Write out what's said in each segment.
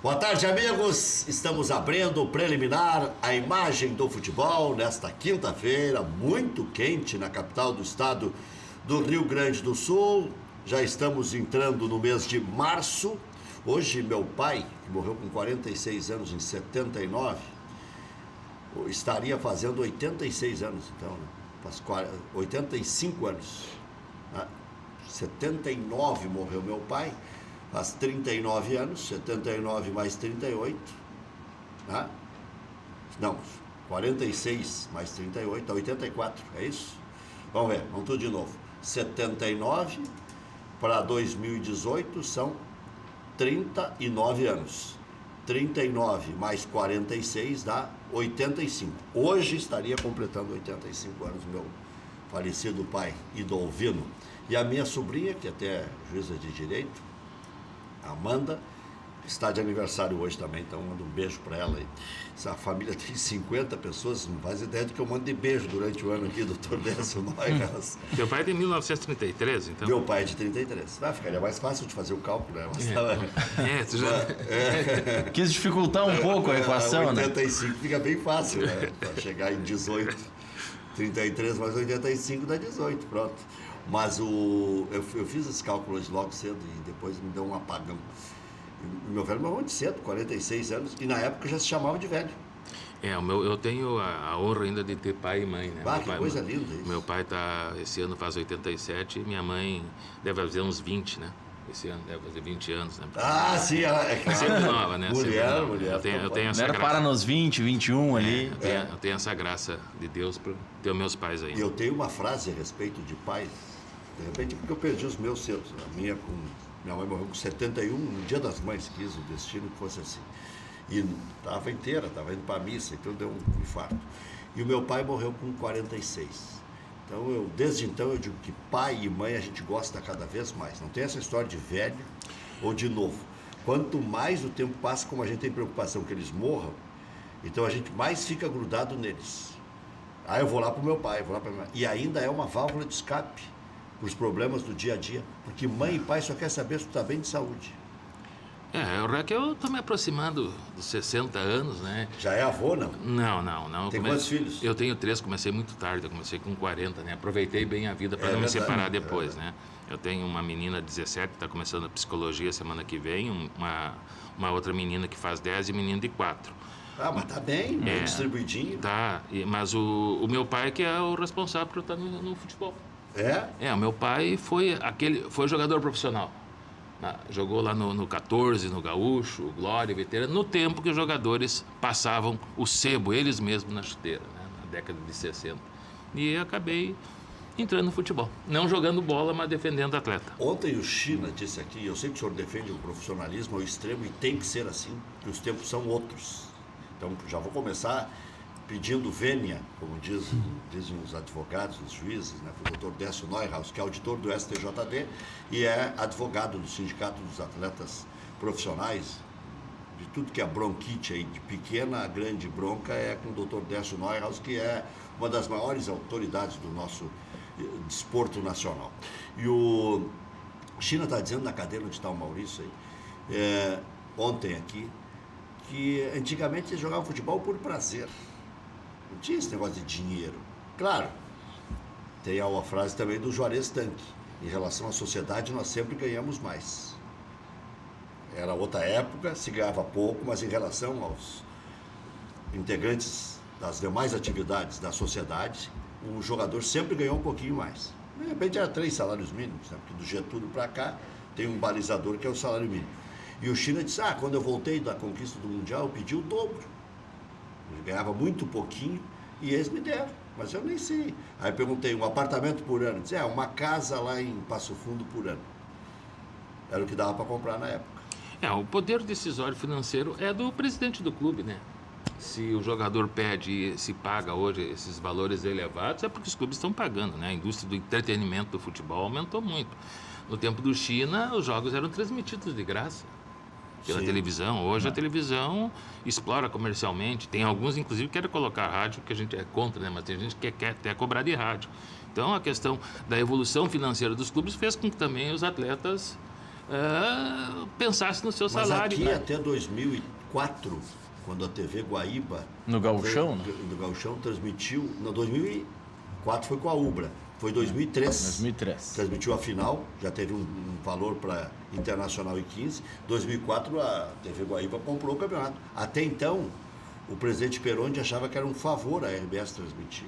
Boa tarde, amigos. Estamos abrindo o preliminar, a imagem do futebol nesta quinta-feira, muito quente na capital do estado do Rio Grande do Sul. Já estamos entrando no mês de março. Hoje, meu pai, que morreu com 46 anos em 79, estaria fazendo 86 anos, então, né? Faz 85 anos. 79 morreu meu pai. Faz 39 anos, 79 mais 38, né? Não, 46 mais 38, 84, é isso? Vamos ver, vamos tudo de novo. 79 para 2018 são 39 anos. 39 mais 46 dá 85. Hoje estaria completando 85 anos meu falecido pai Idolvino. E a minha sobrinha, que até é juíza de direito, Amanda, está de aniversário hoje também, então mando um beijo para ela. Essa família tem 50 pessoas, não faz ideia do que eu mando de beijo durante o ano aqui, doutor Décio Neuhaus. Teu pai é de 1933, então? Meu pai é de 33. Ficaria mais fácil de fazer o cálculo, né? Tu já... Quis dificultar um pouco a equação, 85 fica bem fácil, né? Para chegar em 18, 33 mais 85 dá 18, pronto. Mas eu fiz esse cálculo hoje logo cedo e depois me deu um apagão. E meu velho morreu de cedo, 46 anos, e na época já se chamava de velho. Eu tenho a honra ainda de ter pai e mãe, né? Que coisa linda isso. Meu pai esse ano faz 87 e minha mãe deve fazer uns 20, né? Esse ano deve fazer 20 anos, né? Sim, ela é claro. Sempre nova, né? Mulher. Eu tenho essa graça. Para nos 20, 21 ali. Eu tenho essa graça de Deus por ter meus pais aí. E eu tenho uma frase a respeito de pais, de repente porque eu perdi os meus cedo. Minha mãe morreu com 71, no dia das mães, quis o destino que fosse assim. E estava inteira, estava indo para a missa, então deu um infarto. E o meu pai morreu com 46. Então, desde então, eu digo que pai e mãe a gente gosta cada vez mais. Não tem essa história de velho ou de novo. Quanto mais o tempo passa, como a gente tem preocupação que eles morram, então a gente mais fica grudado neles. Eu vou lá para o meu pai, vou lá para minha mãe. E ainda é uma válvula de escape para os problemas do dia a dia. Porque mãe e pai só quer saber se tu está bem de saúde. Eu estou me aproximando dos 60 anos, né? Já é avô, não? Não. Tem quantos filhos? Eu tenho 3, comecei muito tarde, eu comecei com 40, né? Aproveitei bem a vida para não me separar depois, né? Eu tenho uma menina de 17 que está começando a psicologia semana que vem, uma outra menina que faz 10 e menino de 4. Mas tá bem distribuidinho. Tá, mas o meu pai que é o responsável por eu estar no futebol. É? O meu pai foi jogador profissional. Jogou lá no 14, no Gaúcho, Glória, Veterano, no tempo que os jogadores passavam o sebo, eles mesmos, na chuteira, né? Na década de 60. E eu acabei entrando no futebol. Não jogando bola, mas defendendo atleta. Ontem o China disse aqui, eu sei que o senhor defende o profissionalismo ao extremo e tem que ser assim, que os tempos são outros. Então, já vou começar pedindo vênia, como dizem os advogados, os juízes, né, para o doutor Décio Neuhaus, que é auditor do STJD e é advogado do Sindicato dos Atletas Profissionais, de tudo que é bronquite aí, de pequena a grande bronca, é com o doutor Décio Neuhaus, que é uma das maiores autoridades do nosso desporto nacional. E o China está dizendo na cadeira onde está o Maurício aí, ontem aqui, que antigamente eles jogavam futebol por prazer. Não tinha esse negócio de dinheiro. Claro, tem a frase também do Juarez Tanque. Em relação à sociedade, nós sempre ganhamos mais. Era outra época, se ganhava pouco, mas em relação aos integrantes das demais atividades da sociedade, o jogador sempre ganhou um pouquinho mais. De repente era 3 salários mínimos, né? Porque do Getúlio para cá tem um balizador que é o salário mínimo. E o China disse, quando eu voltei da conquista do Mundial, eu pedi o dobro. Eu ganhava muito pouquinho e eles me deram, mas eu nem sei. Aí perguntei, um apartamento por ano? Disse, uma casa lá em Passo Fundo por ano. Era o que dava para comprar na época. O poder decisório financeiro é do presidente do clube, né? Se o jogador pede e se paga hoje esses valores elevados, é porque os clubes estão pagando, né? A indústria do entretenimento do futebol aumentou muito. No tempo do China, os jogos eram transmitidos de graça pela televisão. Hoje a televisão explora comercialmente. Tem alguns, inclusive, que querem colocar rádio, que a gente é contra, né? Mas tem gente que quer até cobrar de rádio. Então, a questão da evolução financeira dos clubes fez com que também os atletas pensasse no seu Mas salário. aqui né? até 2004, quando a TV Guaíba... No Gauchão, né? No Gauchão transmitiu... Não, 2004 foi com a Ubra. Foi 2003. 2003. Transmitiu a final, já teve um valor para Internacional e 15. 2004 a TV Guaíba comprou o campeonato. Até então, o presidente Perondi achava que era um favor a RBS transmitir.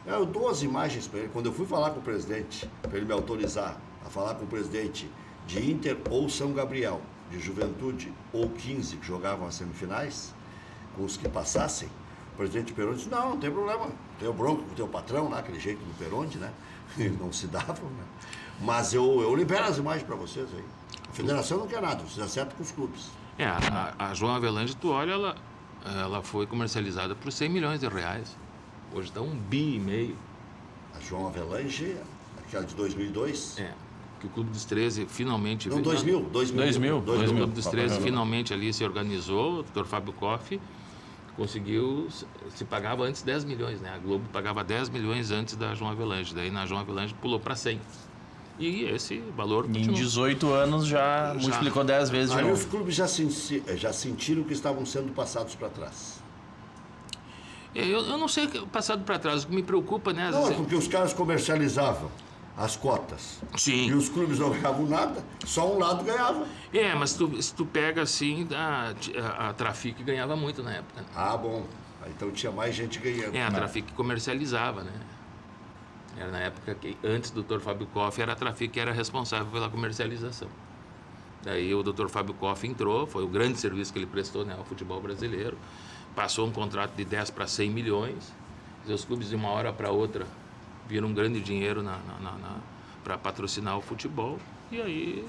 Eu dou as imagens para ele. Quando eu fui falar com o presidente, para ele me autorizar a falar com o presidente de Inter ou São Gabriel, de Juventude ou 15, que jogavam as semifinais, com os que passassem, o presidente Perondi disse, não tem problema, tem o bronco com o teu patrão lá, aquele jeito do Perondi, né? Não se davam, né? Mas eu libero as imagens para vocês aí. A federação não quer nada, vocês acertam com os clubes. A João Avelange, tu olha, ela foi comercializada por 100 milhões de reais. Hoje está 1,5 bi. A João Avelange, aquela de 2002? Que o Clube dos 13 finalmente... Não, 2000. O Clube dos 13 finalmente ali se organizou, o Dr. Fábio Koff conseguiu, se pagava antes 10 milhões, né? A Globo pagava 10 milhões antes da João Avelange, daí na João Avelange pulou para 100. E esse valor Em continua. 18 anos já multiplicou 10 vezes de Aí novo. os clubes já sentiram que estavam sendo passados para trás. Eu não sei o que passado para trás, o que me preocupa, né? às Não, é vezes- porque os caras comercializavam as cotas. Sim. E os clubes não ganhavam nada, só um lado ganhava. Mas se tu pega assim, a Trafic ganhava muito na época. Né? Ah, bom. Então tinha mais gente ganhando. A Trafic comercializava, né? Era na época que, antes do Dr. Fábio Koff, era a Trafic que era responsável pela comercialização. Daí o Dr. Fábio Koff entrou, foi o grande serviço que ele prestou, né, ao futebol brasileiro. Passou um contrato de 10 para 100 milhões. Os clubes de uma hora para outra viram um grande dinheiro para patrocinar o futebol. E aí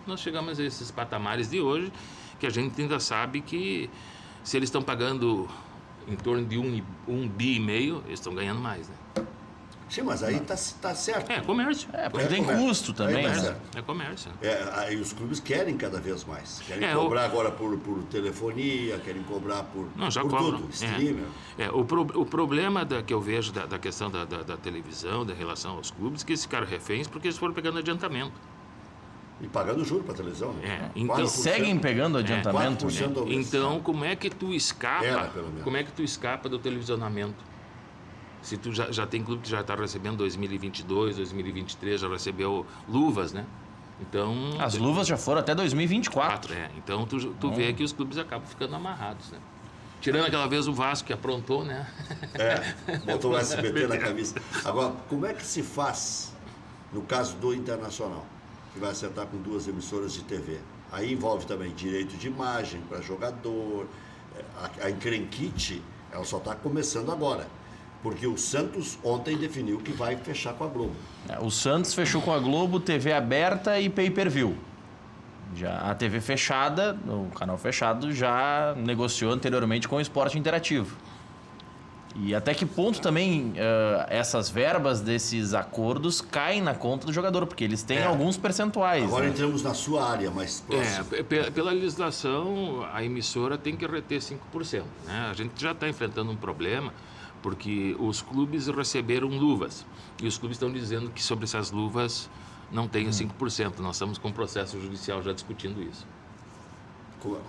nós chegamos a esses patamares de hoje, que a gente ainda sabe que se eles estão pagando em torno de 1,5 bi, eles estão ganhando mais, né? Sim, mas aí tá certo. É comércio. Porque tem comércio. custo também, Aí tá né? certo. É comércio. Aí os clubes querem cada vez mais. Querem É, cobrar agora por telefonia, querem cobrar por, Não, já por cobram. tudo, streamer. O problema que eu vejo da questão da televisão, da relação aos clubes, que eles ficaram reféns porque eles foram pegando adiantamento. E pagando juro para televisão, né? Então, E seguem pegando adiantamento. 4% ao mês. Então, como é que tu escapa? Era, pelo menos. Como é que tu escapa do televisionamento? Se tu já tem clube que já está recebendo 2022, 2023, já recebeu luvas, né? Então... As luvas já foram até 2024. Então, tu vê que os clubes acabam ficando amarrados, né? Tirando aquela vez o Vasco que aprontou, né? Botou o SBT na camisa. Agora, como é que se faz no caso do Internacional, que vai acertar com 2 emissoras de TV? Aí envolve também direito de imagem para jogador. A encrenquite, ela só está começando agora. Porque o Santos ontem definiu que vai fechar com a Globo. O Santos fechou com a Globo, TV aberta e pay-per-view. Já a TV fechada, o canal fechado, já negociou anteriormente com o Esporte Interativo. E até que ponto também essas verbas desses acordos caem na conta do jogador? Porque eles têm alguns percentuais. Agora né? entramos na sua área mais próxima. Pela legislação, a emissora tem que reter 5%. Né? A gente já está enfrentando um problema, porque os clubes receberam luvas. E os clubes estão dizendo que sobre essas luvas não tem os 5%. Nós estamos com um processo judicial já discutindo isso.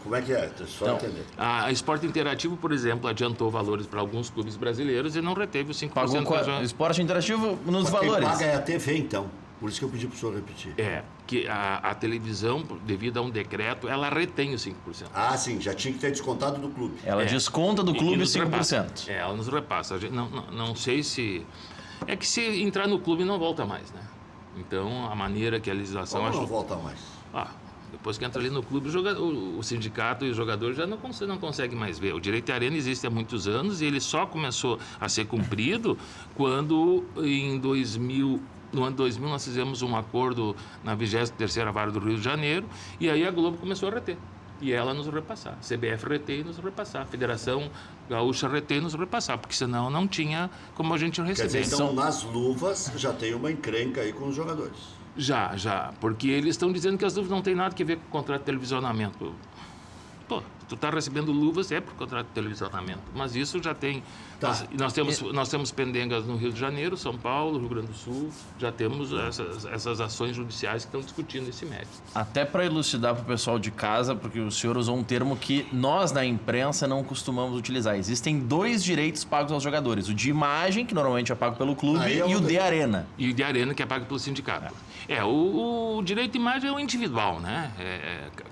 Como é que é? Só entender. A Esporte Interativo, por exemplo, adiantou valores para alguns clubes brasileiros e não reteve os 5%. Pagou com já... Esporte Interativo nos Mas valores. quem paga é a TV, então. Por isso que eu pedi para o senhor repetir. Que a televisão, devido a um decreto, ela retém os 5%. Ah, sim, já tinha que ter descontado do clube. Ela desconta do E clube nos 5%. repassa. Ela nos repassa. A gente não sei se... É que se entrar no clube não volta mais, né? Então, a maneira que a legislação... Como não volta mais? Depois que entra ali no clube, o sindicato e os jogadores já não conseguem mais ver. O direito de arena existe há muitos anos e ele só começou a ser cumprido quando, no ano 2000, nós fizemos um acordo na 23ª Vara do Rio de Janeiro e aí a Globo começou a reter. E ela nos repassar. A CBF reter e nos repassar. A Federação Gaúcha reter e nos repassar, porque senão não tinha como a gente receber. Quer dizer, então nas luvas já tem uma encrenca aí com os jogadores. Já, porque eles estão dizendo que as luvas não têm nada a ver com o contrato de televisionamento. Pô, tu está recebendo luvas é por contrato de televisionamento. Mas isso já tem... Tá. Nós temos pendengas no Rio de Janeiro, São Paulo, Rio Grande do Sul. Já temos essas ações judiciais que estão discutindo esse mérito. Até para elucidar para o pessoal de casa, porque o senhor usou um termo que nós, na imprensa, não costumamos utilizar. Existem 2 direitos pagos aos jogadores. O de imagem, que normalmente é pago pelo clube, e o de arena. E o de arena, que é pago pelo sindicato. O direito de imagem é o individual, né?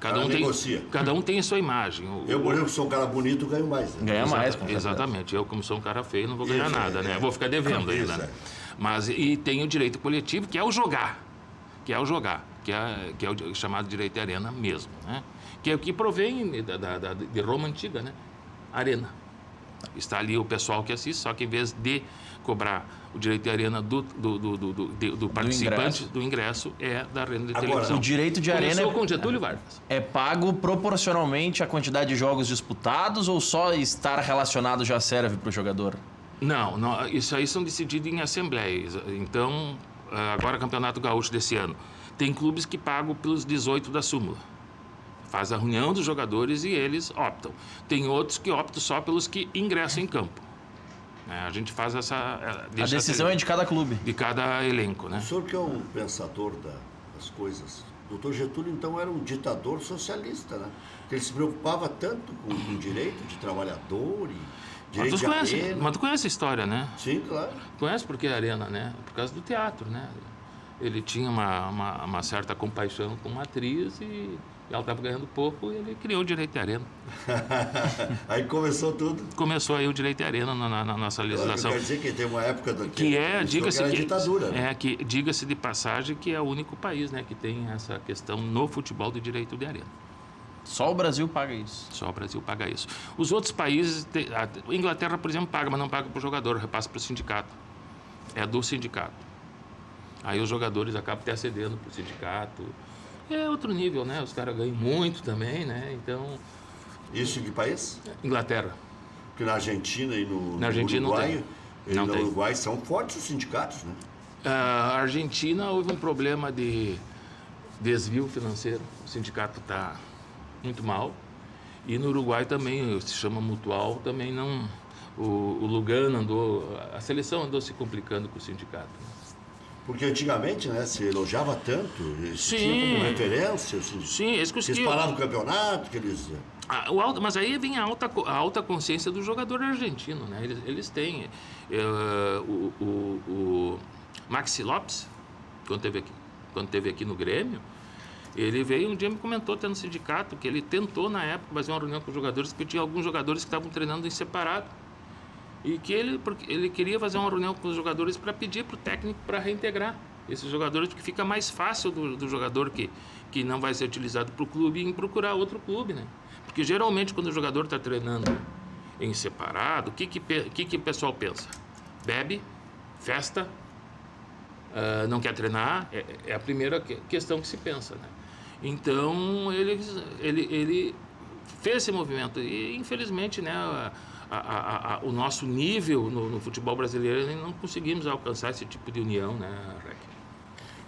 Cada um tem a sua imagem. Eu, por exemplo, sou um cara bonito, ganho mais. Né? Ganha mais, com exatamente. Eu, como sou um cara feio, não vou ganhar nada, né? Vou ficar devendo ainda. Né? Mas, e tem o direito coletivo, que é o jogar. Que é o chamado direito de arena mesmo, né? Que é o que provém de Roma Antiga, né? Arena. Está ali o pessoal que assiste, só que em vez de cobrar o direito de arena do participante do ingresso, é da arena de televisão. O direito de arena começou com Getúlio Vargas. É pago proporcionalmente à quantidade de jogos disputados ou só estar relacionado já serve para o jogador? Não, isso aí são decididos em assembleias. Então, agora Campeonato Gaúcho desse ano, tem clubes que pagam pelos 18 da súmula. Faz a reunião dos jogadores e eles optam. Tem outros que optam só pelos que ingressam em campo. A gente faz a decisão é de cada clube. De cada elenco, né? O senhor que é um pensador das coisas. O doutor Getúlio, então, era um ditador socialista, né? Ele se preocupava tanto com o direito de trabalhador e direito de arena. Mas tu conhece a história, né? Sim, claro. Conhece por que a arena, né? Por causa do teatro, né? Ele tinha uma certa compaixão com uma atriz e ela estava ganhando pouco e ele criou o direito de arena. Aí começou tudo. Começou aí o direito de arena na nossa legislação. Quer dizer que tem uma época diga-se ditadura. Né? Diga-se de passagem que é o único país, né, que tem essa questão no futebol de direito de arena. Só o Brasil paga isso. Só o Brasil paga isso. Os outros países, a Inglaterra, por exemplo, paga, mas não paga para o jogador, repassa para o sindicato. É do sindicato. Aí os jogadores acabam até cedendo para o sindicato. É outro nível, né? Os caras ganham muito também, né? Então... Isso em que país? Inglaterra. Porque na Argentina e no Uruguai... No Uruguai são fortes os sindicatos, né? A Argentina houve um problema de desvio financeiro. O sindicato está muito mal. E no Uruguai também, se chama Mutual, também não... O Lugano andou... A seleção andou se complicando com o sindicato. Porque antigamente, né, se elogiava tanto, eles tinham como referência. Sim, eles paravam o campeonato, que eles... Mas aí vem a alta consciência do jogador argentino, né? Eles têm. O Maxi Lopes, quando teve aqui no Grêmio, ele veio um dia me comentou, até no sindicato, que ele tentou na época fazer uma reunião com os jogadores, porque tinha alguns jogadores que estavam treinando em separado. E que ele queria fazer uma reunião com os jogadores para pedir para o técnico para reintegrar esses jogadores, porque fica mais fácil do jogador que não vai ser utilizado para o clube em procurar outro clube, né? Porque geralmente quando o jogador está treinando em separado, o que o pessoal pensa? Bebe, festa, não quer treinar, é a primeira questão que se pensa, né? Então ele fez esse movimento e infelizmente, né, o nosso nível no futebol brasileiro, não conseguimos alcançar esse tipo de união, né, Rec?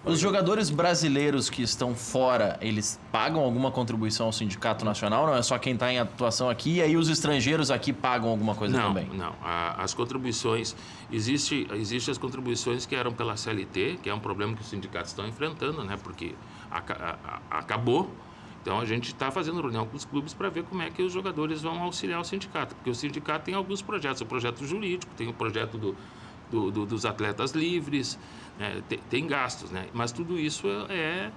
Os jogadores brasileiros que estão fora, eles pagam alguma contribuição ao Sindicato Nacional? Não é só quem está em atuação aqui, e aí os estrangeiros aqui pagam alguma coisa também? Não. As contribuições... Existem as contribuições que eram pela CLT, que é um problema que os sindicatos estão enfrentando, né? Porque acabou. Então, a gente está fazendo reunião com os clubes para ver como é que os jogadores vão auxiliar o sindicato. Porque o sindicato tem alguns projetos. O projeto jurídico, tem o projeto dos atletas livres, né? Tem gastos, né? Mas tudo isso é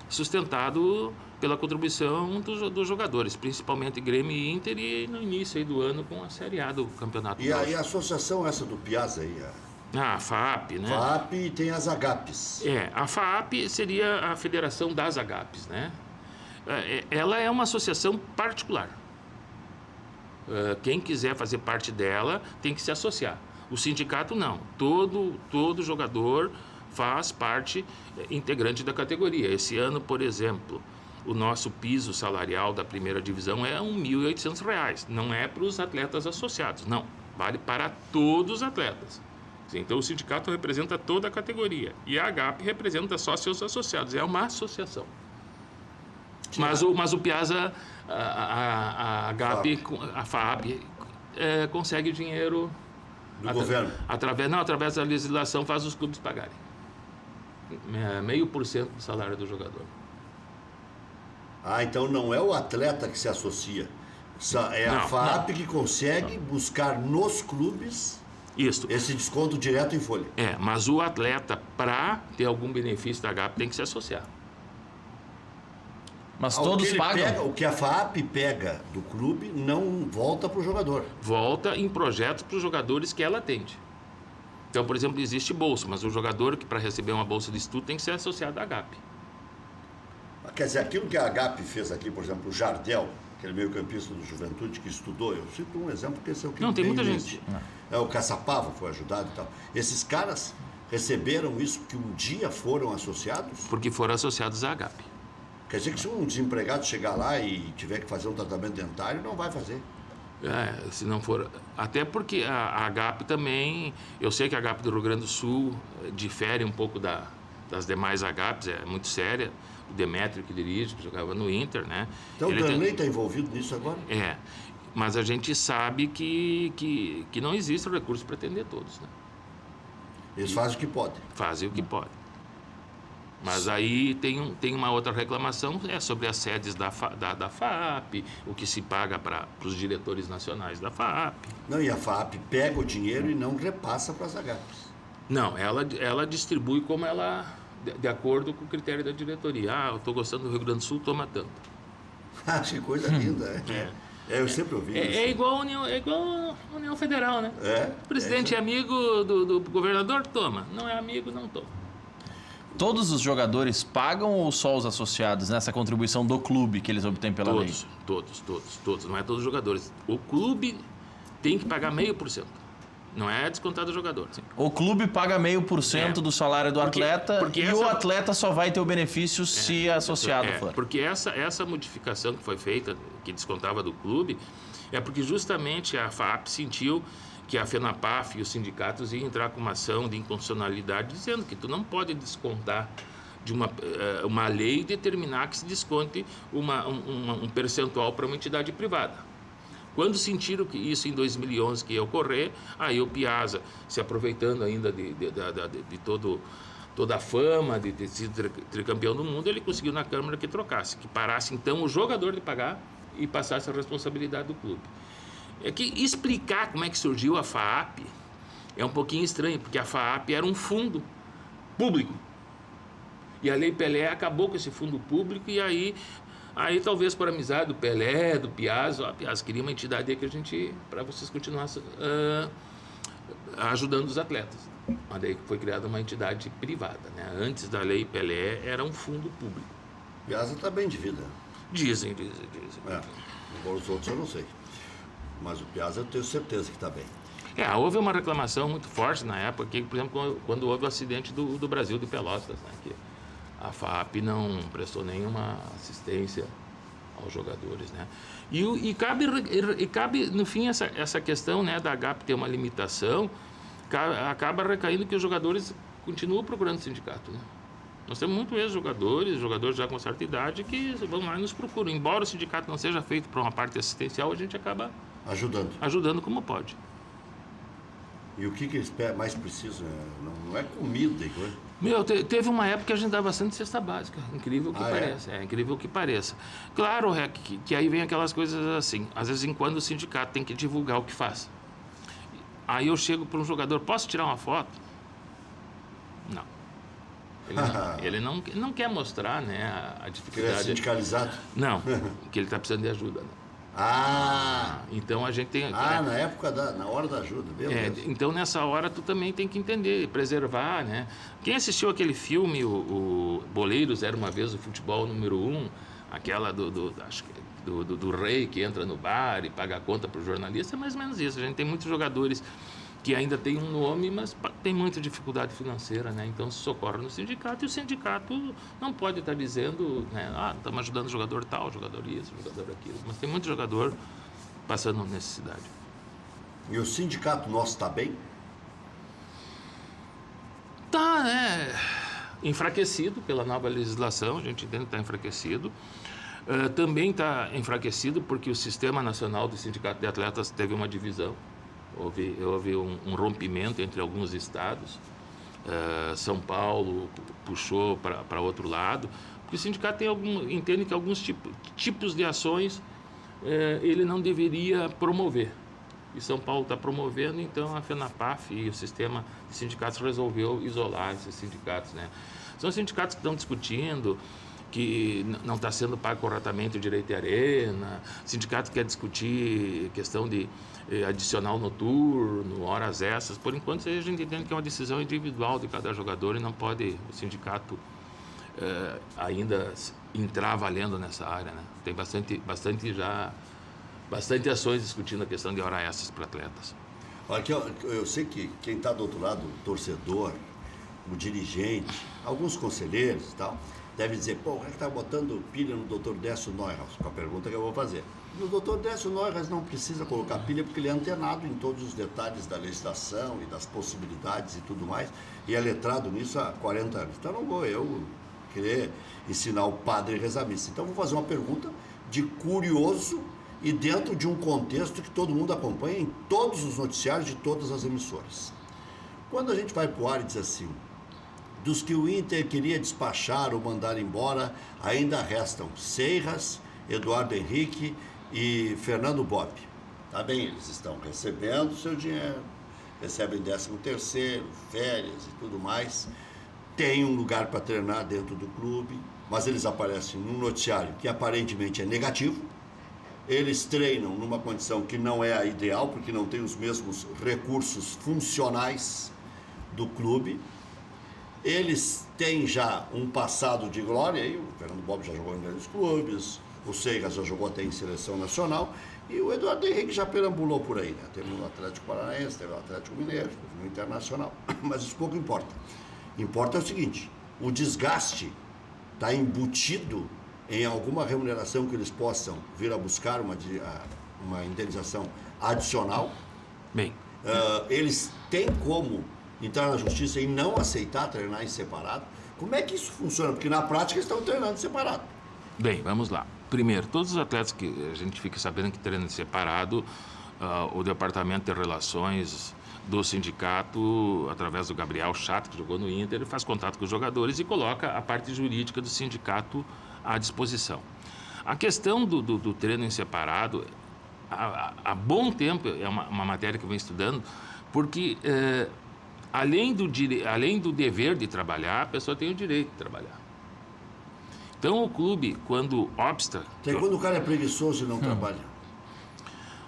sustentado pela contribuição dos jogadores, principalmente Grêmio e Inter, e no início aí do ano com a Série A do Campeonato Gaúcho. E a associação essa do Piazza aí? A FAAP, né? FAAP e tem as AGAPs. A FAAP seria a Federação das AGAPs, né? Ela é uma associação particular. Quem quiser fazer parte dela tem que se associar. O sindicato não. Todo jogador faz parte integrante da categoria. Esse ano, por exemplo, o nosso piso salarial da primeira divisão é R$ 1.800. Não é para os atletas associados, não. Vale para todos os atletas. Então, o sindicato representa toda a categoria. E a AGAP representa só seus associados. É uma associação. Mas o Piazza, a GAP, a FAAP, consegue dinheiro do governo. Através da legislação, faz os clubes pagarem 0,5% do salário do jogador. Então não é o atleta que se associa. É a FAAP que consegue buscar nos clubes esse desconto direto em folha. Mas o atleta, para ter algum benefício da GAP, tem que se associar. Mas todos pagam? O que a FAAP pega do clube não volta para o jogador. Volta em projetos para os jogadores que ela atende. Então, por exemplo, existe bolsa, mas o jogador que para receber uma bolsa de estudo tem que ser associado à GAP. Quer dizer, aquilo que a GAP fez aqui, por exemplo, o Jardel, aquele meio-campista do Juventude que estudou, eu cito um exemplo que esse é o que não tem muita em gente. O Caçapava foi ajudado e tal. Esses caras receberam isso porque um dia foram associados? Porque foram associados à GAP. Quer dizer que se um desempregado chegar lá e tiver que fazer um tratamento dentário, não vai fazer. Se não for... Até porque a GAP também... Eu sei que a GAP do Rio Grande do Sul difere um pouco das demais AGAPs, é muito séria. O Demétrio que dirige, que jogava no Inter, né? Então o Danley está envolvido nisso agora? Mas a gente sabe que não existe recurso para atender todos, né? Eles fazem o que podem. Fazem o que podem. Mas aí tem uma outra reclamação, sobre as sedes da FAAP, o que se paga para os diretores nacionais da FAAP. Não, e a FAAP pega o dinheiro e não repassa para as AGAPs. Não, ela distribui como ela, de acordo com o critério da diretoria. Eu estou gostando do Rio Grande do Sul, toma tanto. Que coisa linda. Eu sempre ouvi isso. É igual a União Federal, né? O presidente é amigo do governador, toma. Não é amigo, não toma. Todos os jogadores pagam ou só os associados nessa contribuição do clube que eles obtêm pela lei? Todos. Não é todos os jogadores. O clube tem que pagar 0,5%. Não é descontado do jogador. Sim. O clube paga 0,5% do salário do atleta e o atleta só vai ter o benefício se associado for. Porque essa modificação que foi feita, que descontava do clube, é porque justamente a FAAP sentiu que a FENAPAF e os sindicatos iam entrar com uma ação de inconstitucionalidade dizendo que tu não pode descontar de uma lei e determinar que se desconte um percentual para uma entidade privada. Quando sentiram que isso em 2011 que ia ocorrer, aí o Piazza, se aproveitando ainda de toda a fama de ter sido tricampeão do mundo, ele conseguiu na Câmara que trocasse, que parasse então o jogador de pagar e passasse a responsabilidade do clube. É que explicar como é que surgiu a FAAP é um pouquinho estranho, porque a FAAP era um fundo público. E a Lei Pelé acabou com esse fundo público e aí talvez por amizade do Pelé, do Piazza, Piazza queria uma entidade aí que a gente, para vocês continuassem ajudando os atletas. Mas daí foi criada uma entidade privada, né? Antes da Lei Pelé era um fundo público. Piazza está bem de vida. Dizem. Agora os outros eu não sei. Mas o Piazza eu tenho certeza que está bem. Houve uma reclamação muito forte na época, que, por exemplo, quando houve o acidente do Brasil de Pelotas, né, que a FAAP não prestou nenhuma assistência aos jogadores, né? E cabe, no fim, essa questão, né, da GAP ter uma limitação, acaba recaindo que os jogadores continuam procurando sindicato, né? Nós temos muitos ex-jogadores, jogadores já com certa idade, que vão lá e nos procuram. Embora o sindicato não seja feito para uma parte assistencial, a gente acaba ajudando como pode. E o que eles mais precisam? Não é comida e coisa? Teve uma época que a gente dava bastante cesta básica, incrível que pareça. Incrível que pareça. Claro, que aí vem aquelas coisas assim, às vezes em quando o sindicato tem que divulgar o que faz. Aí eu chego para um jogador, posso tirar uma foto? Não. Ele não quer mostrar, né, a dificuldade. Ele é sindicalizado? Não, que ele está precisando de ajuda. Né? Então a gente tem... na hora da ajuda, beleza. Então nessa hora tu também tem que entender, preservar, né? Quem assistiu aquele filme, o Boleiros Era Uma Vez o Futebol número 1, aquela do rei que entra no bar e paga a conta para o jornalista, é mais ou menos isso. A gente tem muitos jogadores que ainda tem um nome, mas tem muita dificuldade financeira, né? Então se socorre no sindicato e o sindicato não pode estar dizendo, né? Estamos ajudando o jogador tal, jogador isso, jogador aquilo. Mas tem muito jogador passando necessidade. E o sindicato nosso está bem? Está, né? Enfraquecido pela nova legislação, a gente entende que está enfraquecido. Também está enfraquecido porque o Sistema Nacional do Sindicato de Atletas teve uma divisão. Houve um rompimento entre alguns estados. São Paulo puxou para outro lado. Porque o sindicato entende que alguns tipos de ações ele não deveria promover. E São Paulo está promovendo, então a FENAPAF e o sistema de sindicatos resolveu isolar esses sindicatos, né? São sindicatos que estão discutindo que não está sendo pago corretamente o direito de arena, sindicato que quer discutir questão de adicional noturno, horas extras. Por enquanto, a gente entende que é uma decisão individual de cada jogador e não pode o sindicato ainda entrar valendo nessa área, né? Tem bastante ações discutindo a questão de horas extras para atletas. Aqui, eu sei que quem está do outro lado, o torcedor, o dirigente, alguns conselheiros e tal, deve dizer, pô, o cara está botando pilha no Dr. Décio Neuhaus, com a pergunta que eu vou fazer. O Dr. Décio Neuhaus não precisa colocar pilha porque ele é antenado em todos os detalhes da legislação e das possibilidades e tudo mais, e é letrado nisso há 40 anos. Então não vou eu querer ensinar o padre a rezar missa. Então vou fazer uma pergunta de curioso e dentro de um contexto que todo mundo acompanha em todos os noticiários de todas as emissoras. Quando a gente vai para o ar e diz assim, dos que o Inter queria despachar ou mandar embora, ainda restam Seiras, Eduardo Henrique e Fernando Bopp. Tá bem, eles estão recebendo seu dinheiro, recebem 13º, férias e tudo mais, tem um lugar para treinar dentro do clube, mas eles aparecem num noticiário que aparentemente é negativo. Eles treinam numa condição que não é a ideal, porque não tem os mesmos recursos funcionais do clube. Eles têm já um passado de glória, aí o Fernando Bopp já jogou em grandes clubes, o Seiras já jogou até em seleção nacional, e o Eduardo Henrique já perambulou por aí, né? Teve no Atlético Paranaense, teve no Atlético Mineiro, teve no Internacional, mas isso pouco importa. Importa é o seguinte, o desgaste está embutido em alguma remuneração que eles possam vir a buscar uma indenização adicional. Bem, eles têm como entrar na justiça e não aceitar treinar em separado. Como é que isso funciona? Porque na prática eles estão treinando em separado. Bem, vamos lá. Primeiro, todos os atletas que a gente fica sabendo que treinam em separado, o Departamento de Relações do sindicato, através do Gabriel Chato, que jogou no Inter, faz contato com os jogadores e coloca a parte jurídica do sindicato à disposição. A questão do treino em separado, há bom tempo, é uma matéria que eu venho estudando, porque além do dever de trabalhar, a pessoa tem o direito de trabalhar. Então o clube, quando obsta... Quando o cara é preguiçoso e não trabalha?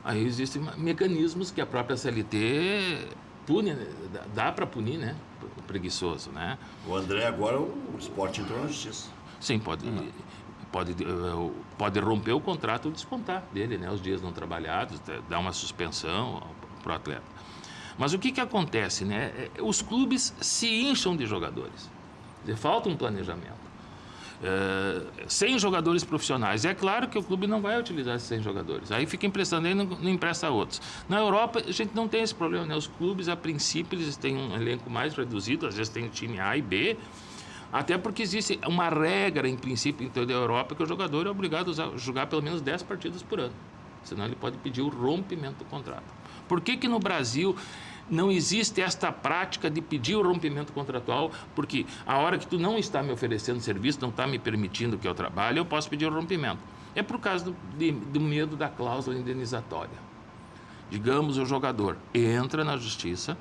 Aí existem mecanismos que a própria CLT pune, dá para punir, né? O preguiçoso, né? O André agora, o Sport entrou na justiça. Sim, pode romper o contrato ou descontar dele, né? Os dias não trabalhados, dar uma suspensão para o atleta. Mas o que acontece, né? Os clubes se incham de jogadores. Falta um planejamento. 100 jogadores profissionais. É claro que o clube não vai utilizar esses 100 jogadores. Aí fica emprestando, aí não empresta outros. Na Europa, a gente não tem esse problema, né? Os clubes, a princípio, eles têm um elenco mais reduzido, às vezes tem o time A e B, até porque existe uma regra, em princípio, em toda a Europa, que o jogador é obrigado a jogar pelo menos 10 partidas por ano. Senão ele pode pedir o rompimento do contrato. Por que no Brasil não existe esta prática de pedir o rompimento contratual? Porque a hora que tu não está me oferecendo serviço, não está me permitindo que eu trabalhe, eu posso pedir o rompimento. É por causa do medo da cláusula indenizatória. Digamos, o jogador entra na justiça,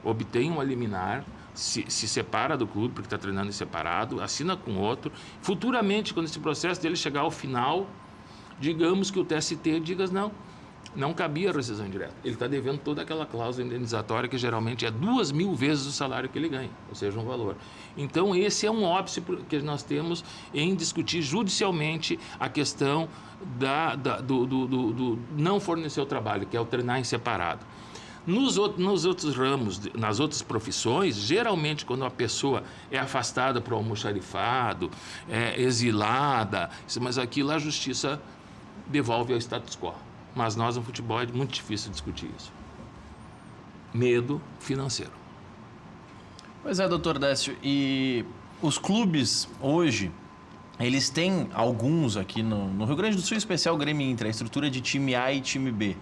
obtém uma liminar, se separa do clube porque está treinando em separado, assina com outro. Futuramente, quando esse processo dele chegar ao final, digamos que o TST diga não cabia a rescisão direta. Ele está devendo toda aquela cláusula indenizatória que geralmente é 2.000 vezes o salário que ele ganha, ou seja, um valor. Então, esse é um óbice que nós temos em discutir judicialmente a questão do não fornecer o trabalho, que é o treinar em separado. Nos outros ramos, nas outras profissões, geralmente quando a pessoa é afastada para o almoxarifado, é exilada, mas aquilo a justiça devolve ao status quo. Mas nós no futebol é muito difícil discutir isso. Medo financeiro. Pois é, doutor Décio, e os clubes hoje, eles têm alguns aqui no Rio Grande do Sul, em especial o Grêmio Inter, a estrutura de time A e time B.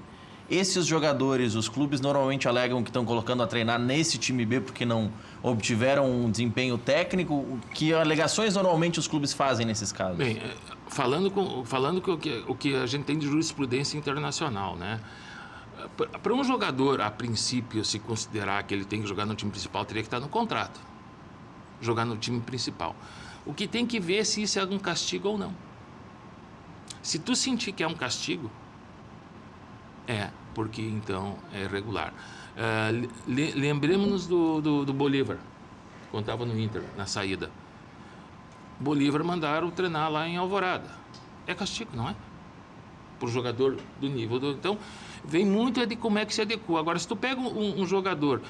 Esses jogadores, os clubes normalmente alegam que estão colocando a treinar nesse time B porque não obtiveram um desempenho técnico. Que alegações normalmente os clubes fazem nesses casos? Bem, falando o que a gente tem de jurisprudência internacional, né? Para um jogador, a princípio, se considerar que ele tem que jogar no time principal, teria que estar no contrato. Jogar no time principal. O que tem que ver é se isso é um castigo ou não. Se tu sentir que é um castigo, porque então é regular. Lembremos-nos do Bolívar, quando estava no Inter, na saída. Bolívar mandaram treinar lá em Alvorada. É castigo, não é? Para o jogador do nível do... Então, vem muito de como é que se adequa. Agora, se tu pega um jogador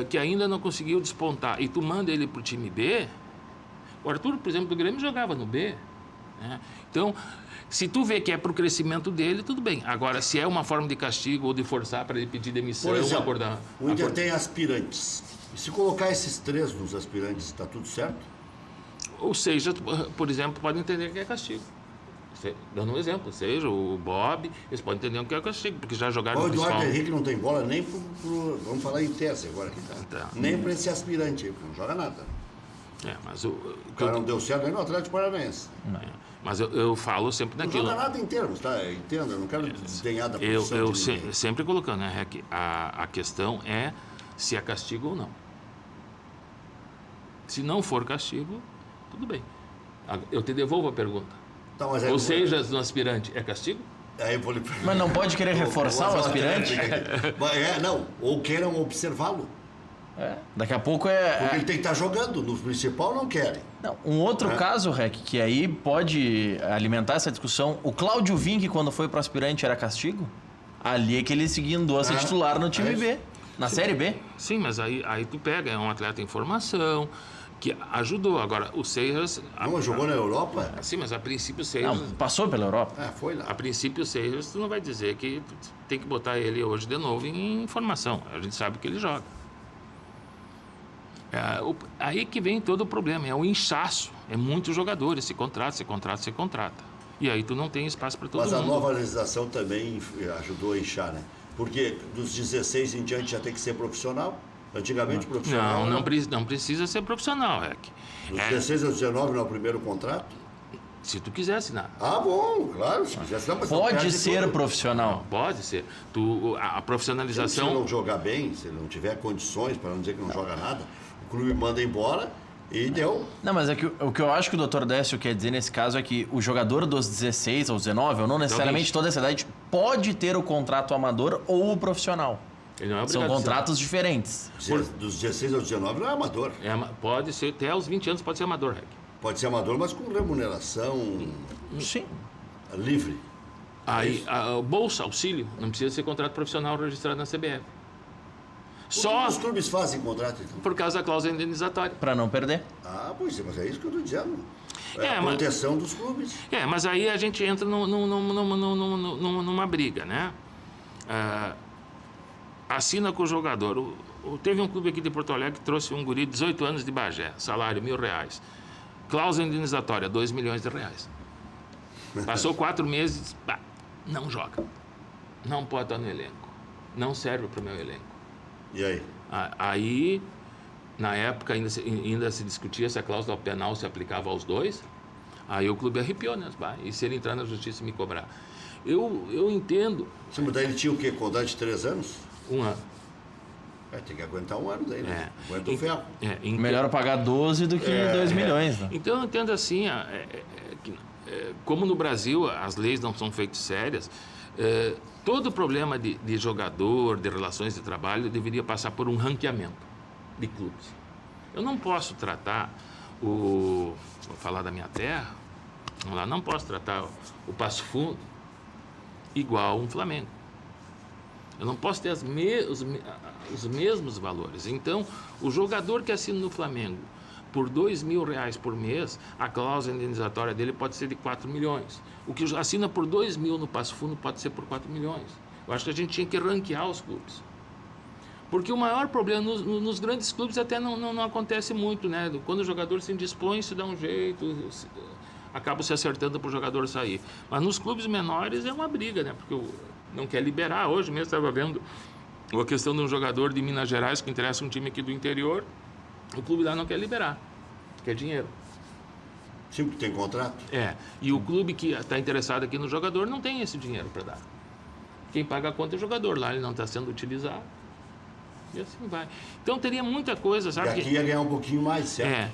que ainda não conseguiu despontar e tu manda ele para o time B, o Arthur, por exemplo, do Grêmio jogava no B, né? Então, se tu vê que é para o crescimento dele, tudo bem. Agora, se é uma forma de castigo ou de forçar para ele pedir demissão... Por exemplo, o Inter tem aspirantes. E se colocar esses 3 nos aspirantes, está tudo certo? Ou seja, por exemplo, podem entender que é castigo. Dando um exemplo, seja o Bob, eles podem entender que é castigo, porque já jogaram no principal. O Eduardo Henrique não tem bola nem vamos falar em tese agora aqui, tá? Nem para esse aspirante, não joga nada. Mas o cara não deu certo nem no Atlético Paranaense. Mas eu falo sempre naquilo. Não joga nada em termos, tá? Entendo, eu não quero desdenhar da posição eu sempre colocando, né, Rec? A questão é se é castigo ou não. Se não for castigo, tudo bem. Eu te devolvo a pergunta. Tá, ou seja, no aspirante, é castigo? Aí eu vou lhe... Mas não pode querer reforçar o aspirante? Não, ou queiram observá-lo. Daqui a pouco Porque ele tem que estar jogando, no principal não querem. Não, um outro caso, Rec, que aí pode alimentar essa discussão, o Cláudio Vinck, quando foi pro aspirante, era castigo? Ali é que ele seguindo a ser titular no time B, na Série B. Sim, mas aí tu pega, é um atleta em formação, que ajudou. Agora, o Seixas... Não, jogou na Europa? Sim, mas a princípio o Seixas... Não, passou pela Europa. Foi lá. A princípio o Seixas, tu não vai dizer que tu tem que botar ele hoje de novo em formação. A gente sabe que ele joga. Aí que vem todo o problema, é o inchaço. É muitos jogadores, se contrata. E aí tu não tem espaço para todo mundo. Mas a nova legislação também ajudou a inchar, né? Porque dos 16 em diante já tem que ser profissional. Antigamente profissional... Não precisa ser profissional, Rec. Dos 16 aos 19 não é o primeiro contrato? Se tu quiser assinar. Bom, claro, se quiser assinar. Mas pode ser profissional. Não, pode ser. A profissionalização... Se ele não jogar bem, se ele não tiver condições, para não dizer que não joga nada, o clube manda embora e deu. Não, mas é que o que eu acho que o Dr. Décio quer dizer nesse caso é que o jogador dos 16 aos 19, ou não necessariamente toda essa idade, pode ter o contrato amador ou o profissional. Ele não é São contratos diferentes. Dos 16 aos 19 não é amador. Pode ser, até aos 20 anos pode ser amador, Rec. Pode ser amador, mas com remuneração livre. Aí, bolsa, auxílio, não precisa ser contrato profissional registrado na CBF. Só os clubes fazem contrato, então? Por causa da cláusula indenizatória. Para não perder. Pois é, mas é isso que eu estou dizendo. A proteção dos clubes. Mas aí a gente entra numa briga, né? Assina com o jogador. Teve um clube aqui de Porto Alegre que trouxe um guri de 18 anos de Bagé, salário R$1.000. Cláusula indenizatória, R$2 milhões. Passou 4 meses, não joga. Não pode estar no elenco. Não serve para o meu elenco. E aí? Aí, na época, ainda se discutia se a cláusula penal se aplicava aos dois. Aí o clube arrepiou, né? E se ele entrar na justiça e me cobrar. Eu entendo... Sim, mas daí ele tinha o quê? Contrato de 3 anos? 1 ano. Tem que aguentar 1 ano daí, né? Aguenta o ferro. Melhor pagar 12 do que 2 milhões. Né? Então, eu entendo assim, como no Brasil as leis não são feitas sérias, todo problema de jogador, de relações de trabalho, deveria passar por um ranqueamento de clubes. Eu não posso tratar vou falar da minha terra, vamos lá, não posso tratar o Passo Fundo igual um Flamengo. Eu não posso ter os mesmos valores. Então, o jogador que assina no Flamengo por R$2.000 por mês, a cláusula indenizatória dele pode ser de 4 milhões. O que assina por 2 mil no Passo Fundo pode ser por 4 milhões. Eu acho que a gente tinha que ranquear os clubes. Porque o maior problema nos grandes clubes até não acontece muito, né? Quando o jogador se indispõe, se dá um jeito. acabam se acertando para o jogador sair. Mas nos clubes menores é uma briga, né? Porque não quer liberar. Hoje mesmo estava vendo a questão de um jogador de Minas Gerais que interessa um time aqui do interior, o clube lá não quer liberar, quer dinheiro. Sim, porque tem contrato. E o clube que está interessado aqui no jogador não tem esse dinheiro para dar. Quem paga a conta é o jogador, lá ele não está sendo utilizado. E assim vai. Então teria muita coisa, sabe? E aqui ia ganhar um pouquinho mais, certo?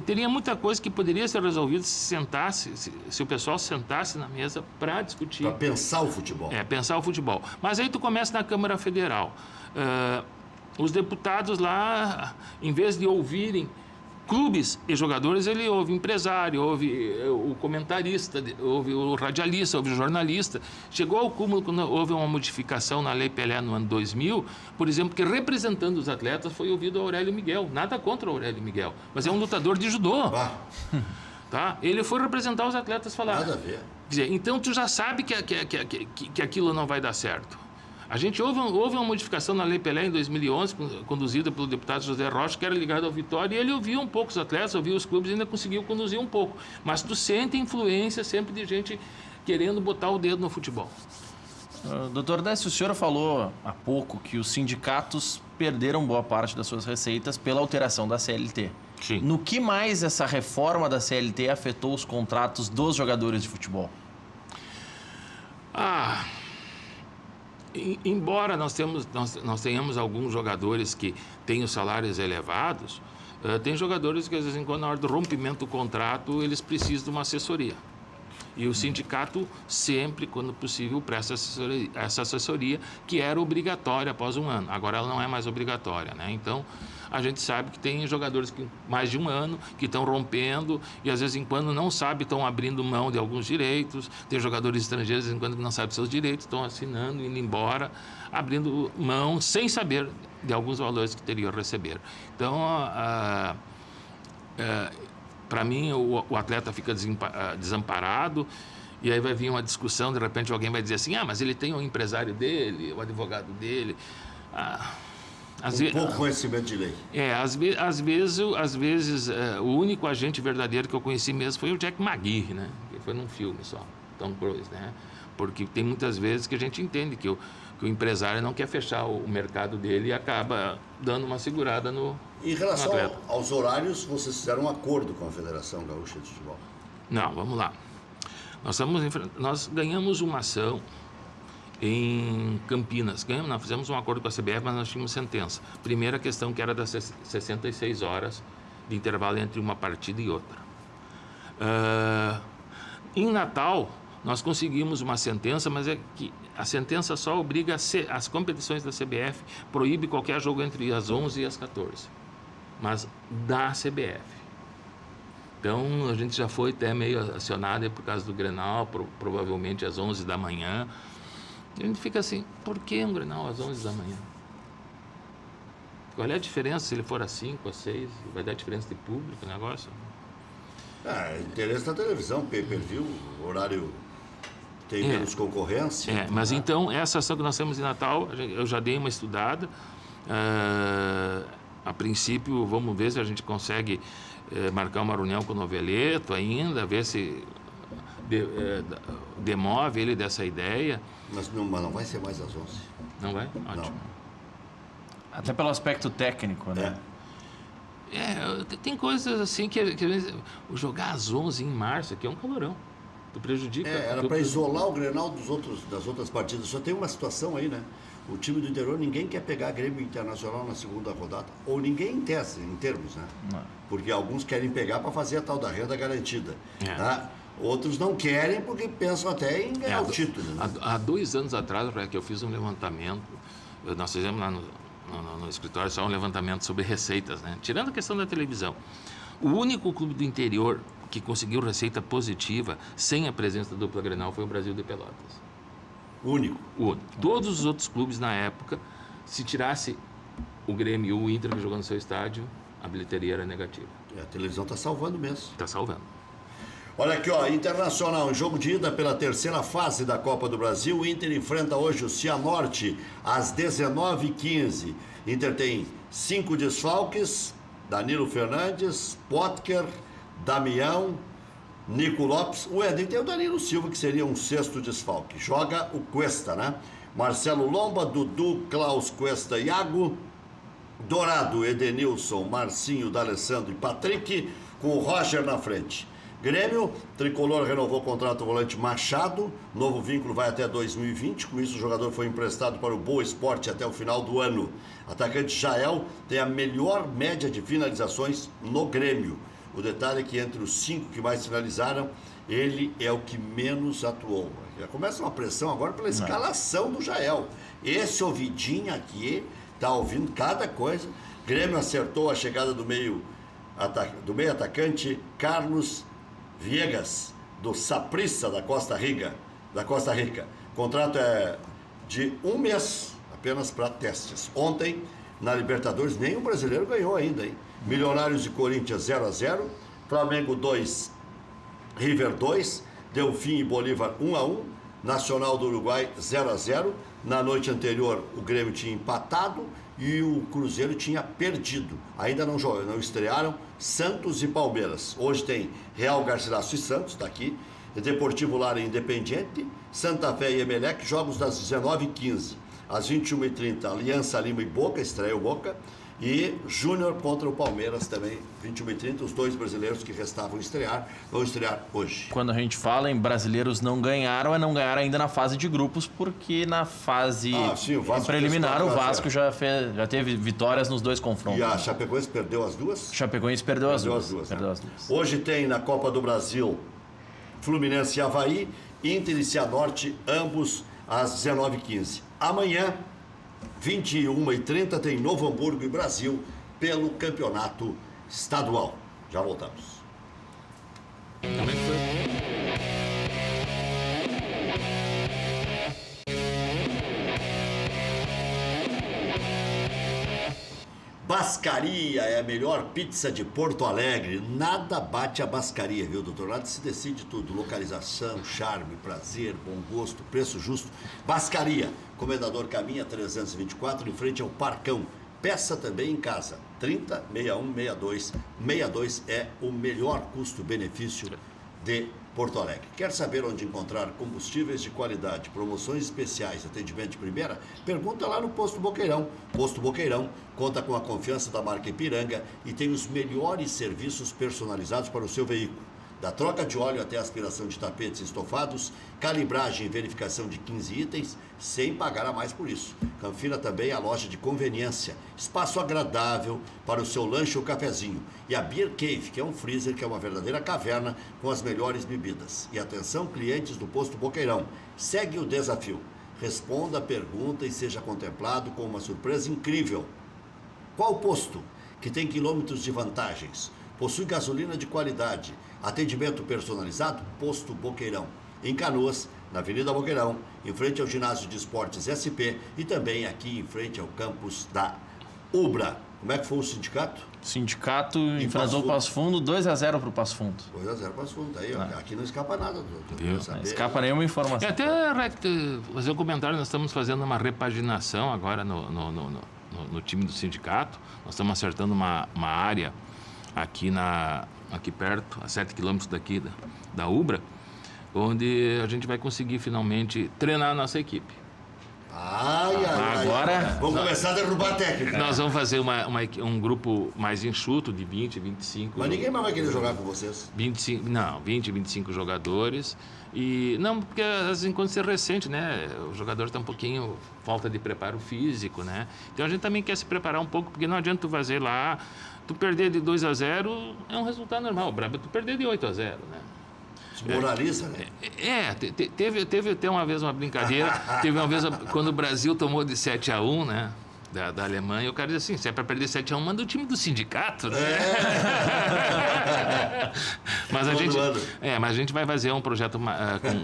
Teria muita coisa que poderia ser resolvida se o pessoal sentasse na mesa para discutir. Para pensar o futebol. Pensar o futebol. Mas aí tu começa na Câmara Federal. Os deputados lá, em vez de ouvirem clubes e jogadores, ele ouve empresário, ouve o comentarista, ouve o radialista, ouve o jornalista. Chegou ao cúmulo quando houve uma modificação na Lei Pelé no ano 2000, por exemplo, que representando os atletas foi ouvido o Aurélio Miguel. Nada contra o Aurélio Miguel, mas é um lutador de judô. Tá? Ele foi representar os atletas e falar. Nada a ver. Quer dizer, então tu já sabe que aquilo não vai dar certo. A gente houve uma modificação na Lei Pelé em 2011, conduzida pelo deputado José Rocha, que era ligado ao Vitória, e ele ouvia um pouco os atletas, ouvia os clubes e ainda conseguiu conduzir um pouco. Mas tu sente influência sempre de gente querendo botar o dedo no futebol. Doutor Décio, o senhor falou há pouco que os sindicatos perderam boa parte das suas receitas pela alteração da CLT. Sim. No que mais essa reforma da CLT afetou os contratos dos jogadores de futebol? Embora nós tenhamos alguns jogadores que têm os salários elevados, tem jogadores que, às vezes, na hora do rompimento do contrato, eles precisam de uma assessoria. E o sindicato sempre, quando possível, presta essa assessoria, que era obrigatória após um ano. Agora ela não é mais obrigatória, né? Então, a gente sabe que tem jogadores que mais de um ano que estão rompendo e, às vezes, em quando não sabem, estão abrindo mão de alguns direitos. Tem jogadores estrangeiros, em quando não sabem seus direitos, estão assinando, indo embora, abrindo mão, sem saber de alguns valores que teriam a receber. Então, para mim, o atleta fica desamparado e aí vai vir uma discussão, de repente alguém vai dizer assim, mas ele tem o empresário dele, o advogado dele. Pouco conhecimento de lei. Às vezes, o único agente verdadeiro que eu conheci mesmo foi o Jack McGee, né? Que foi num filme só, Tom Cruise, né? Porque tem muitas vezes que a gente entende que o empresário não quer fechar o mercado dele e acaba dando uma segurada no Em relação atleta. aos horários, vocês fizeram um acordo com a Federação Gaúcha de Futebol? Não, vamos lá. Nós ganhamos uma ação em Campinas. Nós fizemos um acordo com a CBF, mas nós tínhamos sentença. Primeira questão, que era das 66 horas de intervalo entre uma partida e outra. Em Natal, nós conseguimos uma sentença, mas é que a sentença só obriga as competições da CBF, proíbe qualquer jogo entre as 11 e as 14, mas da CBF. Então, a gente já foi até meio acionado por causa do Grenal, provavelmente às 11 da manhã. A gente fica assim, por que um Grenal às 11 da manhã? Qual é a diferença se ele for às 5, às 6? Vai dar diferença de público o negócio? Interesse na televisão, pay-per-view, horário tem menos concorrência. Mas então, essa ação que nós temos em Natal, eu já dei uma estudada. A princípio, vamos ver se a gente consegue marcar uma reunião com o Noveleto ainda, ver se demove ele dessa ideia. Mas não vai ser mais às 11. Não vai? Ótimo. Não. Até pelo aspecto técnico, né? Tem coisas assim que jogar às 11 em março aqui é um calorão. Tu prejudica. Era para isolar o Grenal das outras partidas. Só tem uma situação aí, né? O time do interior, ninguém quer pegar Grêmio Internacional na segunda rodada. Ou ninguém em termos, né? Não. Porque alguns querem pegar para fazer a tal da renda garantida. Tá? Outros não querem porque pensam até em ganhar o título. Né? Há 2 anos atrás, que eu fiz um levantamento, nós fizemos lá no escritório só um levantamento sobre receitas, né? Tirando a questão da televisão. O único clube do interior que conseguiu receita positiva sem a presença da dupla Grenal foi o Brasil de Pelotas. O único. Todos os outros clubes na época, se tirasse o Grêmio e o Inter que jogou no seu estádio, a bilheteria era negativa. A televisão está salvando mesmo. Está salvando. Olha aqui, Internacional, em jogo de ida pela terceira fase da Copa do Brasil. O Inter enfrenta hoje o Cianorte às 19h15. Inter tem 5 desfalques: Danilo Fernandes, Potker, Damião, Nico Lopes. O Éden tem o Danilo Silva, que seria um sexto desfalque. Joga o Cuesta, né? Marcelo Lomba, Dudu, Klaus Cuesta, Iago, Dourado, Edenilson, Marcinho, D'Alessandro e Patrick, com o Roger na frente. Grêmio, Tricolor renovou o contrato do volante Machado, novo vínculo vai até 2020, com isso o jogador foi emprestado para o Boa Esporte até o final do ano. Atacante Jael tem a melhor média de finalizações no Grêmio. O detalhe é que entre os 5 que mais finalizaram, ele é o que menos atuou. Já começa uma pressão agora pela escalação do Jael. Esse ouvidinho aqui está ouvindo cada coisa. Grêmio acertou a chegada do meio atacante Carlos Viegas, do Saprissa, da Costa Rica. O contrato é de 1 mês, apenas para testes. Ontem, na Libertadores, nem o brasileiro ganhou ainda, hein? Milionários e Corinthians 0-0, Flamengo 2, River 2, Delfim e Bolívar 1-1, Nacional do Uruguai 0-0. Na noite anterior, o Grêmio tinha empatado e o Cruzeiro tinha perdido. Ainda não estrearam Santos e Palmeiras. Hoje tem Real Garcilaso e Santos, está aqui. Deportivo Lara e Independiente, Santa Fé e Emelec, jogos das 19h15. Às 21h30, Aliança Lima e Boca, estreia o Boca. E Júnior contra o Palmeiras também, 21h30. Os 2 brasileiros que restavam estrear, vão estrear hoje. Quando a gente fala em brasileiros não ganharam, é não ganhar ainda na fase de grupos, porque na fase preliminar o Vasco já teve vitórias nos 2 confrontos. E a Chapecoense perdeu as duas? Chapecoense perdeu as duas. Perdeu as duas. Hoje tem na Copa do Brasil Fluminense e Avaí, Inter e Cianorte, ambos às 19h15. Amanhã, 21h30, tem Novo Hamburgo e Brasil pelo campeonato estadual. Já voltamos. Bascaria é a melhor pizza de Porto Alegre. Nada bate a Bascaria, viu, doutor? Lá se decide tudo. Localização, charme, prazer, bom gosto, preço justo. Bascaria, Comendador Caminha 324, em frente ao Parcão. Peça também em casa. 30 61 62. 62 é o melhor custo-benefício de Porto Alegre. Quer saber onde encontrar combustíveis de qualidade, promoções especiais, atendimento de primeira? Pergunta lá no Posto Boqueirão. Posto Boqueirão conta com a confiança da marca Ipiranga e tem os melhores serviços personalizados para o seu veículo. Da troca de óleo até a aspiração de tapetes e estofados, calibragem e verificação de 15 itens, sem pagar a mais por isso. Confira também a loja de conveniência, espaço agradável para o seu lanche ou cafezinho. E a Beer Cave, que é um freezer, que é uma verdadeira caverna com as melhores bebidas. E atenção, clientes do Posto Boqueirão, segue o desafio. Responda a pergunta e seja contemplado com uma surpresa incrível. Qual posto que tem quilômetros de vantagens? Possui gasolina de qualidade, atendimento personalizado? Posto Boqueirão. Em Canoas, na Avenida Boqueirão, em frente ao Ginásio de Esportes SP e também aqui em frente ao campus da Ubra. Como é que foi o sindicato? O sindicato enfrentou o Passo Fundo, 2-0 para o Passo Fundo. 2-0 Passo Fundo. Aí, aqui não escapa nada. Não escapa nenhuma informação. Até fazer um comentário, nós estamos fazendo uma repaginação agora no time do sindicato. Nós estamos acertando uma área aqui perto, a 7 quilômetros daqui da Ubra, onde a gente vai conseguir finalmente treinar a nossa equipe. Agora vamos começar a derrubar a técnica. Nós vamos fazer um grupo mais enxuto de 20, 25. Mas ninguém mais vai querer jogar com vocês? 20, 25 jogadores. E não, porque assim, quando você é recente, né? O jogador está um pouquinho falta de preparo físico, né? Então a gente também quer se preparar um pouco, porque não adianta tu fazer lá, tu perder de 2-0 é um resultado normal. O brabo é tu perder de 8-0, né? Desmoraliza, né? Teve até uma vez uma brincadeira. Teve uma vez quando o Brasil tomou de 7-1, né? Da Alemanha, o cara disse assim: se é para perder 7-1, manda o time do sindicato, né? Mas a gente vai fazer um projeto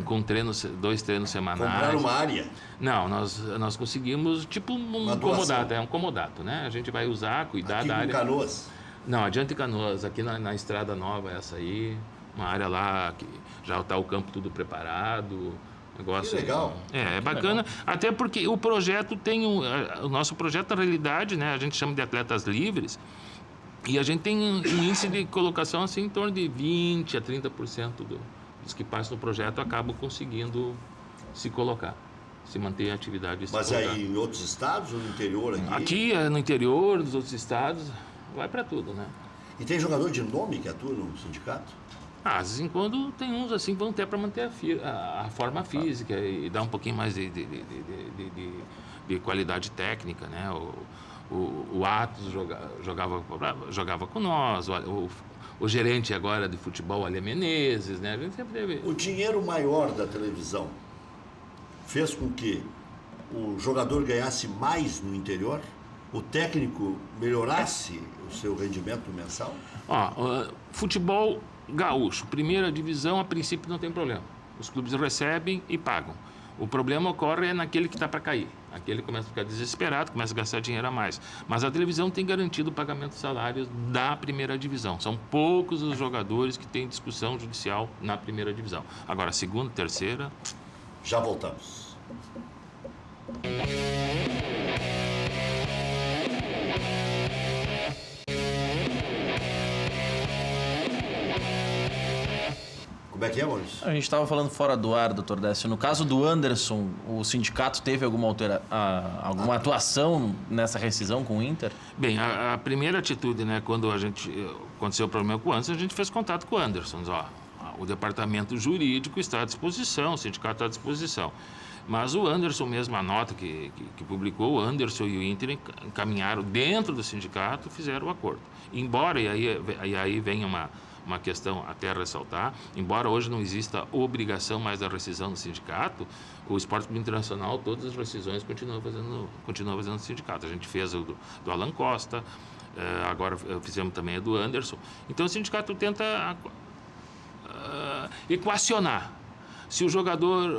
com treinos, 2 treinos semanais. Comprar uma área? Não, nós conseguimos tipo um comodato, né? A gente vai usar, cuidar aqui da área. Aqui em Canoas? Não, adiante Canoas, aqui na Estrada Nova, essa aí, uma área lá que já está o campo tudo preparado. Negócio, que legal. É bacana, legal. Até porque o projeto tem o nosso projeto, na realidade, né, a gente chama de atletas livres, E a gente tem um índice de colocação assim, em torno de 20% a 30% dos que passam no projeto acabam conseguindo se colocar, se manter a atividade. Mas aí em outros estados ou no interior aqui? Aqui, no interior, nos outros estados, vai para tudo, né? E tem jogador de nome que atua no sindicato? De vez em quando tem uns assim que vão até para manter a forma física e dar um pouquinho mais de qualidade técnica, né? O Atos jogava com nós, o gerente agora de futebol, Ale Menezes, né? A gente sempre teve... O dinheiro maior da televisão fez com que o jogador ganhasse mais no interior? O técnico melhorasse o seu rendimento mensal? Futebol gaúcho, primeira divisão, a princípio não tem problema. Os clubes recebem e pagam. O problema ocorre naquele que está para cair. Aquele começa a ficar desesperado, começa a gastar dinheiro a mais. Mas a televisão tem garantido o pagamento de salários da primeira divisão. São poucos os jogadores que têm discussão judicial na primeira divisão. Agora, segunda, terceira... Já voltamos. Como é que é, Maurício? A gente estava falando fora do ar, doutor Décio. No caso do Anderson, o sindicato teve alguma alguma atuação nessa rescisão com o Inter? Bem, a primeira atitude, né, quando aconteceu o problema com o Anderson, a gente fez contato com o Anderson. O departamento jurídico está à disposição, o sindicato está à disposição. Mas o Anderson mesmo, a nota que publicou, o Anderson e o Inter encaminharam dentro do sindicato e fizeram o acordo. Embora, e aí vem uma questão até a ressaltar, embora hoje não exista obrigação mais da rescisão do sindicato, o Esporte Clube Internacional, todas as rescisões continua fazendo no sindicato. A gente fez o do Alan Costa, agora fizemos também a do Anderson. Então o sindicato tenta equacionar. Se o jogador,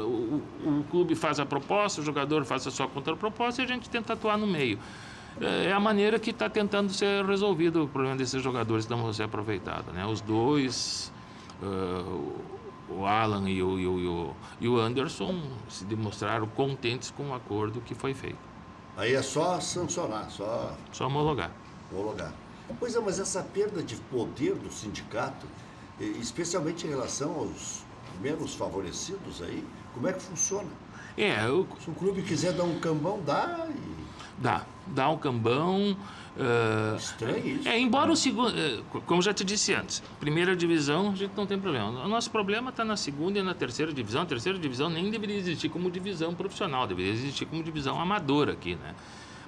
o clube faz a proposta, o jogador faz a sua contraproposta e a gente tenta atuar no meio. É a maneira que está tentando ser resolvido o problema desses jogadores que não vão ser aproveitados, né? Os dois, o Alan e o Anderson, se demonstraram contentes com o acordo que foi feito. Aí é só sancionar, só homologar. Pois é, mas essa perda de poder do sindicato, especialmente em relação aos menos favorecidos aí, como é que funciona? Se o clube quiser dar um cambão, dá e... Dá um cambão. Estranho isso. Embora o segundo, como já te disse antes, primeira divisão a gente não tem problema. O nosso problema está na segunda e na terceira divisão. A terceira divisão nem deveria existir como divisão profissional, deveria existir como divisão amadora aqui, né?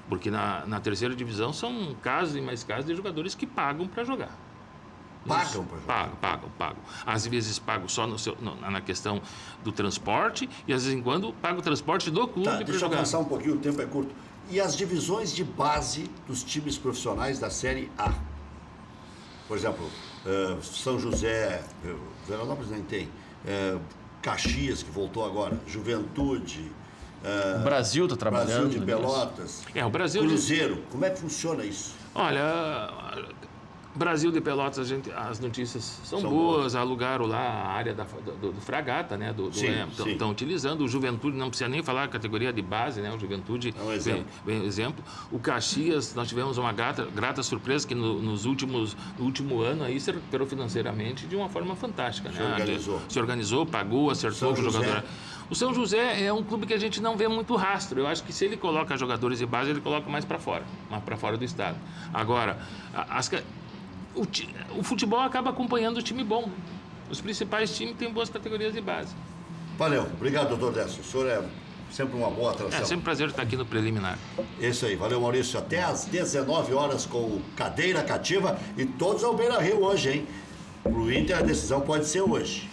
Porque na terceira divisão são casos e mais casos de jogadores que pagam para jogar. Pagam para jogar? Pagam. Às vezes pagam só na questão do transporte e às vezes em quando pagam o transporte do clube para jogar. Deixa eu avançar um pouquinho, o tempo é curto. E as divisões de base dos times profissionais da Série A? Por exemplo, São José, Veranópolis nem tem, Caxias, que voltou agora, Juventude... O Brasil está trabalhando. Brasil de Pelotas, o Brasil Cruzeiro. Como é que funciona isso? Olha... Brasil de Pelotas, as notícias são boas, alugaram lá a área do Fragata, né? Estão utilizando. O Juventude, não precisa nem falar a categoria de base, né? O Juventude é um exemplo. O Caxias, nós tivemos uma grata surpresa que no último ano aí se recuperou financeiramente de uma forma fantástica. Se organizou, pagou, acertou com o jogador. O São José é um clube que a gente não vê muito rastro. Eu acho que se ele coloca jogadores de base, ele coloca mais para fora do estado. Agora, o futebol acaba acompanhando o time bom. Os principais times têm boas categorias de base. Valeu. Obrigado, doutor Décio. O senhor é sempre uma boa atração. É sempre um prazer estar aqui no preliminar. Isso aí. Valeu, Maurício. Até às 19 horas com o Cadeira Cativa e todos ao Beira-Rio hoje, hein? Pro Inter a decisão pode ser hoje.